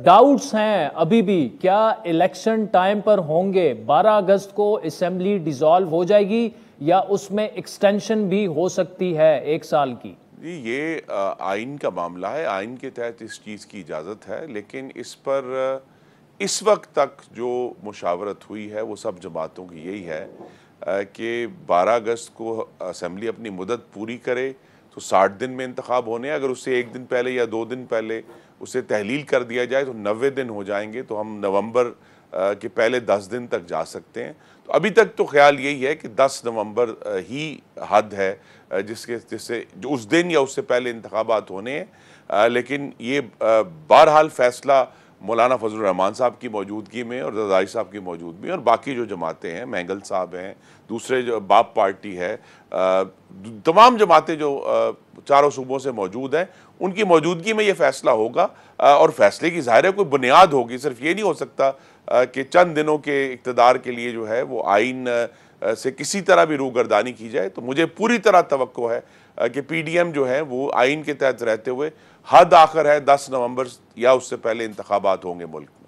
Doubts हैं अभी भी, क्या इलेक्शन टाइम पर होंगे? 12 अगस्त को असेंबली डिसॉल्व हो जाएगी या उसमें एक्सटेंशन भी हो सकती है 1 साल की? जी, ये आइन का मामला है। आइन के तहत इस चीज़ की इजाज़त है, लेकिन इस पर इस वक्त तक जो मुशावरत हुई है वो सब जमातों की यही है कि 12 अगस्त को असेंबली अपनी मुदत पूरी करे तो 60 दिन में इंतखाब होने, अगर उससे 1 दिन पहले या 2 दिन पहले उसे तहलील कर दिया जाए तो 90 दिन हो जाएंगे, तो हम नवंबर के पहले 10 दिन तक जा सकते हैं। तो अभी तक तो ख्याल यही है कि 10 नवंबर ही हद है जिससे जो उस दिन या उससे पहले इंतखाबात होने हैं। लेकिन ये बहरहाल फैसला मौलाना फजलुर रहमान साहब की मौजूदगी में और रज़ाई साहब की मौजूदगी में और बाकी जो जमातें हैं, महंगल साहब हैं, दूसरे जो बाप पार्टी है, तमाम जमातें जो चारों सूबों से मौजूद हैं, उनकी मौजूदगी में ये फैसला होगा। और फैसले की ज़ाहिर है कोई बुनियाद होगी। सिर्फ ये नहीं हो सकता कि चंद दिनों के इक़्तिदार के लिए जो है वो आइन से किसी तरह भी रूगर्दानी की जाए। तो मुझे पूरी तरह तवक्को है कि PDM जो है वो आइन के तहत रहते हुए हद आखिर है 10 नवंबर या उससे पहले इंतखाबात होंगे मुल्क में।